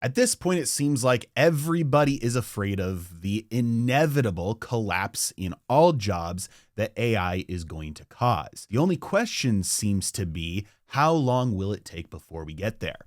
At this point, it seems like everybody is afraid of the inevitable collapse in all jobs that AI is going to cause. The only question seems to be, how long will it take before we get there?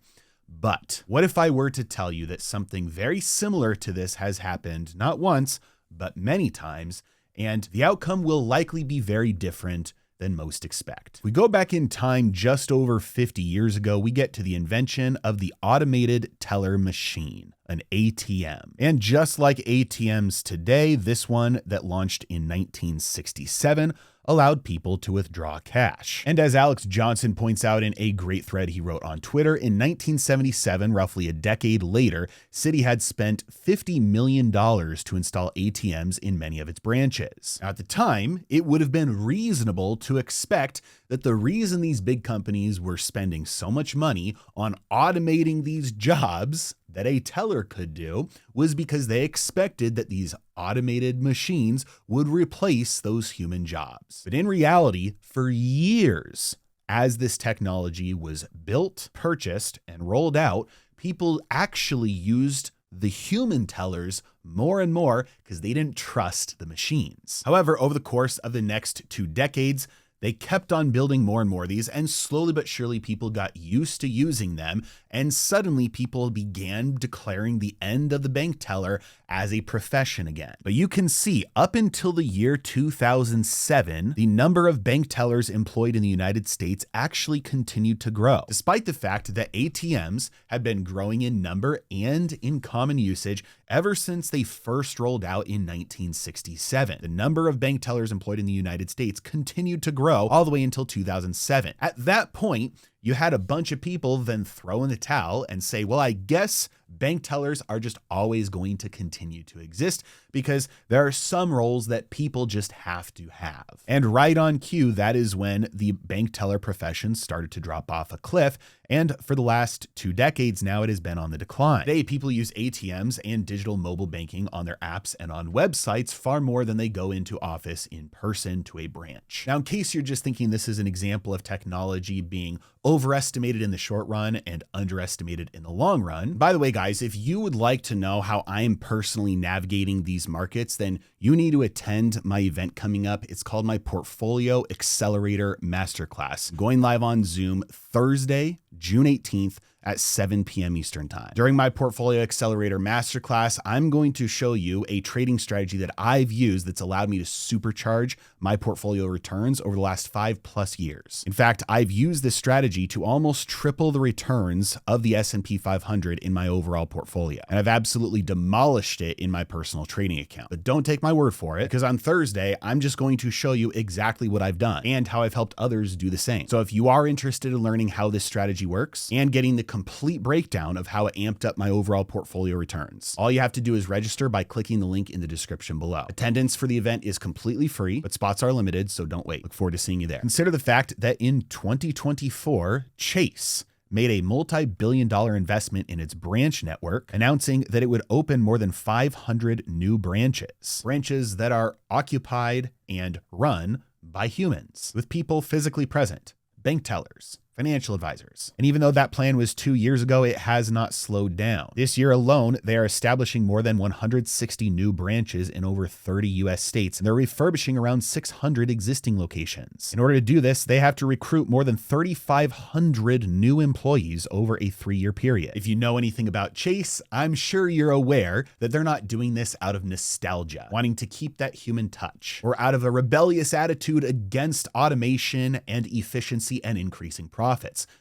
But what if I were to tell you that something very similar to this has happened not once, but many times, and the outcome will likely be very different than most expect. If we go back in time just over 50 years ago, we get to the invention of the automated teller machine, an ATM. And just like ATMs today, this one that launched in 1967 allowed people to withdraw cash. And as Alex Johnson points out in a great thread he wrote on Twitter, in 1977, roughly a decade later, Citi had spent $50 million to install ATMs in many of its branches. Now, at the time, it would have been reasonable to expect that the reason these big companies were spending so much money on automating these jobs that a teller could do was because they expected that these automated machines would replace those human jobs. But in reality, for years, as this technology was built, purchased, and rolled out, people actually used the human tellers more and more because they didn't trust the machines. However, over the course of the next 2 decades, they kept on building more and more of these, and slowly but surely people got used to using them, and suddenly people began declaring the end of the bank teller as a profession again. But you can see, up until the year 2007, the number of bank tellers employed in the United States actually continued to grow, despite the fact that ATMs had been growing in number and in common usage ever since they first rolled out in 1967. The number of bank tellers employed in the United States continued to grow all the way until 2007. At that point, you had a bunch of people then throw in the towel and say, well, I guess bank tellers are just always going to continue to exist because there are some roles that people just have to have. And right on cue, that is when the bank teller profession started to drop off a cliff. And for the last 2 decades now, it has been on the decline. Today, people use ATMs and digital mobile banking on their apps and on websites far more than they go into office in person to a branch. Now, in case you're just thinking this is an example of technology being overestimated in the short run and underestimated in the long run. By the way, guys, if you would like to know how I'm personally navigating these markets, then you need to attend my event coming up. It's called my Portfolio Accelerator Masterclass, going live on Zoom Thursday, June 18th at 7 p.m. Eastern Time. During my Portfolio Accelerator Masterclass, I'm going to show you a trading strategy that I've used that's allowed me to supercharge my portfolio returns over the last 5+ years. In fact, I've used this strategy to almost triple the returns of the S&P 500 in my overall portfolio. And I've absolutely demolished it in my personal trading account. But don't take my word for it, because on Thursday, I'm just going to show you exactly what I've done and how I've helped others do the same. So if you are interested in learning how this strategy works and getting the complete breakdown of how it amped up my overall portfolio returns, all you have to do is register by clicking the link in the description below. Attendance for the event is completely free, but spots are limited, so don't wait. Look forward to seeing you there. Consider the fact that in 2024, Chase made a multi-billion-dollar investment in its branch network, announcing that it would open more than 500 new branches that are occupied and run by humans, with people physically present, bank tellers, financial advisors. And even though that plan was 2 years ago, it has not slowed down. This year alone, they are establishing more than 160 new branches in over 30 US states, and they're refurbishing around 600 existing locations. In order to do this, they have to recruit more than 3,500 new employees over a 3-year period. If you know anything about Chase, I'm sure you're aware that they're not doing this out of nostalgia, wanting to keep that human touch, or out of a rebellious attitude against automation and efficiency and increasing profits.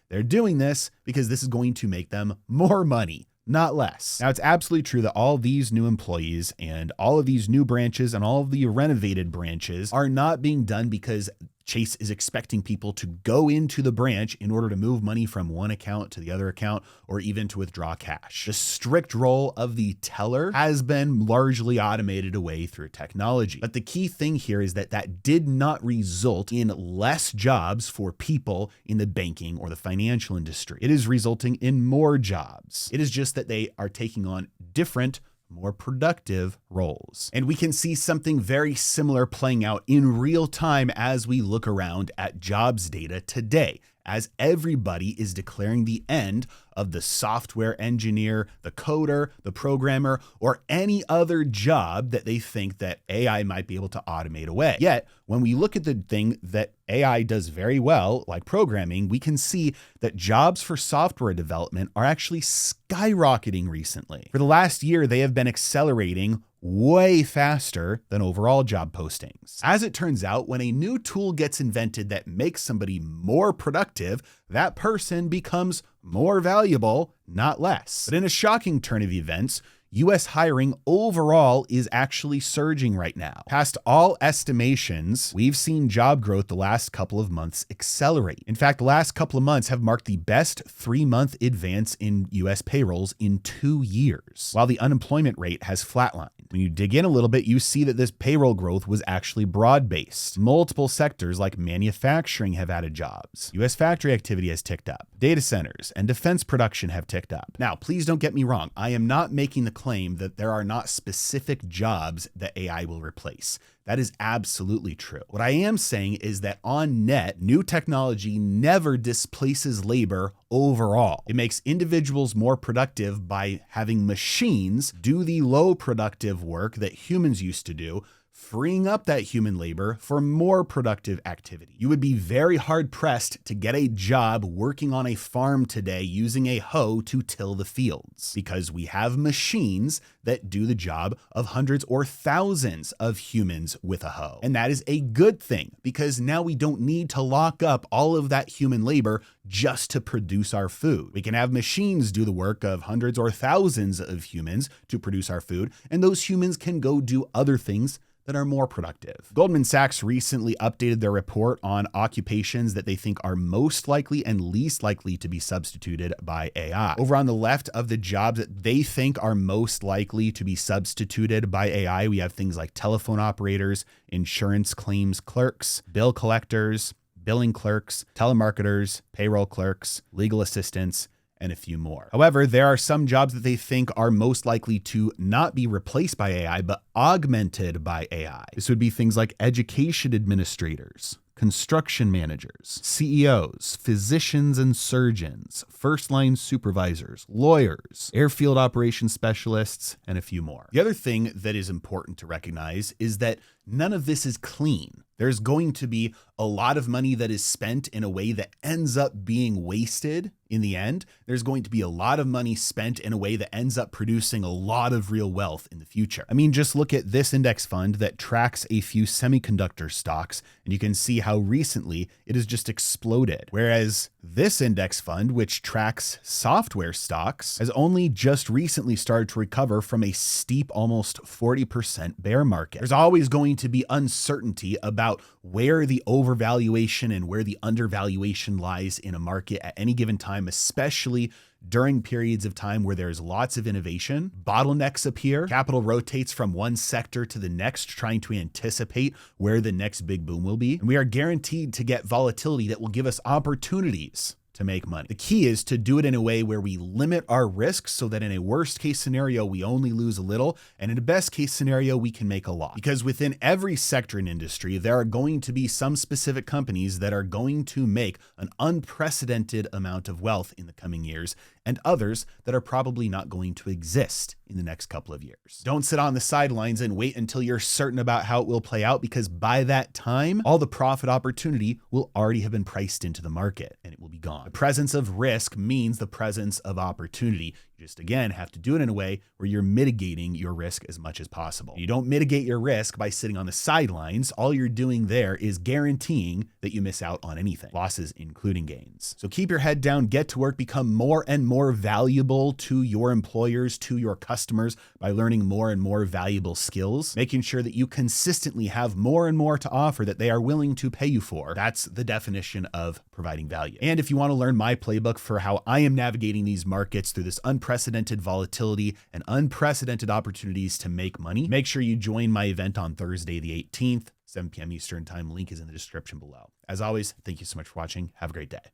They're doing this because this is going to make them more money, not less. Now, it's absolutely true that all these new employees and all of these new branches and all of the renovated branches are not being done because Chase is expecting people to go into the branch in order to move money from one account to the other account, or even to withdraw cash. The strict role of the teller has been largely automated away through technology. But the key thing here is that that did not result in less jobs for people in the banking or the financial industry. It is resulting in more jobs. It is just that they are taking on different, more productive roles. And we can see something very similar playing out in real time as we look around at jobs data today. as everybody is declaring the end of the software engineer, the coder, the programmer, or any other job that they think that AI might be able to automate away. Yet, when we look at the thing that AI does very well, like programming, we can see that jobs for software development are actually skyrocketing recently. For the last year, they have been accelerating way faster than overall job postings. As it turns out, when a new tool gets invented that makes somebody more productive, that person becomes more valuable, not less. But in a shocking turn of events, US hiring overall is actually surging right now. Past all estimations, we've seen job growth the last couple of months accelerate. In fact, the last couple of months have marked the best 3-month advance in US payrolls in 2 years, while the unemployment rate has flatlined. When you dig in a little bit, you see that this payroll growth was actually broad-based. Multiple sectors like manufacturing have added jobs. US factory activity has ticked up. Data centers and defense production have ticked up. Now, please don't get me wrong. I am not making the claim that there are not specific jobs that AI will replace. That is absolutely true. What I am saying is that on net, new technology never displaces labor overall. It makes individuals more productive by having machines do the low productive work that humans used to do, freeing up that human labor for more productive activity. You would be very hard pressed to get a job working on a farm today using a hoe to till the fields, because we have machines that do the job of hundreds or thousands of humans with a hoe. And that is a good thing, because now we don't need to lock up all of that human labor just to produce our food. We can have machines do the work of hundreds or thousands of humans to produce our food, and those humans can go do other things that are more productive. Goldman Sachs recently updated their report on occupations that they think are most likely and least likely to be substituted by AI. Over on the left of the jobs that they think are most likely to be substituted by AI, we have things like telephone operators, insurance claims clerks, bill collectors, billing clerks, telemarketers, payroll clerks, legal assistants, and a few more. However, there are some jobs that they think are most likely to not be replaced by AI, but augmented by AI. This would be things like education administrators, construction managers, CEOs, physicians and surgeons, first-line supervisors, lawyers, airfield operations specialists, and a few more. The other thing that is important to recognize is that none of this is clean. There's going to be a lot of money that is spent in a way that ends up being wasted in the end. There's going to be a lot of money spent in a way that ends up producing a lot of real wealth in the future. I mean, just look at this index fund that tracks a few semiconductor stocks, and you can see how recently it has just exploded. Whereas this index fund, which tracks software stocks, has only just recently started to recover from a steep, almost 40% bear market. There's always going to be uncertainty about where the overvaluation and where the undervaluation lies in a market at any given time, especially during periods of time where there's lots of innovation. Bottlenecks appear, capital rotates from one sector to the next, trying to anticipate where the next big boom will be. And we are guaranteed to get volatility that will give us opportunities to make money. The key is to do it in a way where we limit our risks so that in a worst case scenario, we only lose a little, and in a best case scenario, we can make a lot. Because within every sector and industry, there are going to be some specific companies that are going to make an unprecedented amount of wealth in the coming years, and others that are probably not going to exist in the next couple of years. Don't sit on the sidelines and wait until you're certain about how it will play out, because by that time, all the profit opportunity will already have been priced into the market and it will be gone. The presence of risk means the presence of opportunity. You just, again, have to do it in a way where you're mitigating your risk as much as possible. You don't mitigate your risk by sitting on the sidelines. All you're doing there is guaranteeing that you miss out on anything, losses including gains. So keep your head down, get to work, become more and more valuable to your employers, to your customers by learning more and more valuable skills, making sure that you consistently have more and more to offer that they are willing to pay you for. That's the definition of providing value. And if you want to learn my playbook for how I am navigating these markets through this unprecedented volatility and unprecedented opportunities to make money, make sure you join my event on Thursday, the 18th, 7 p.m. Eastern Time. Link is in the description below. As always, thank you so much for watching. Have a great day.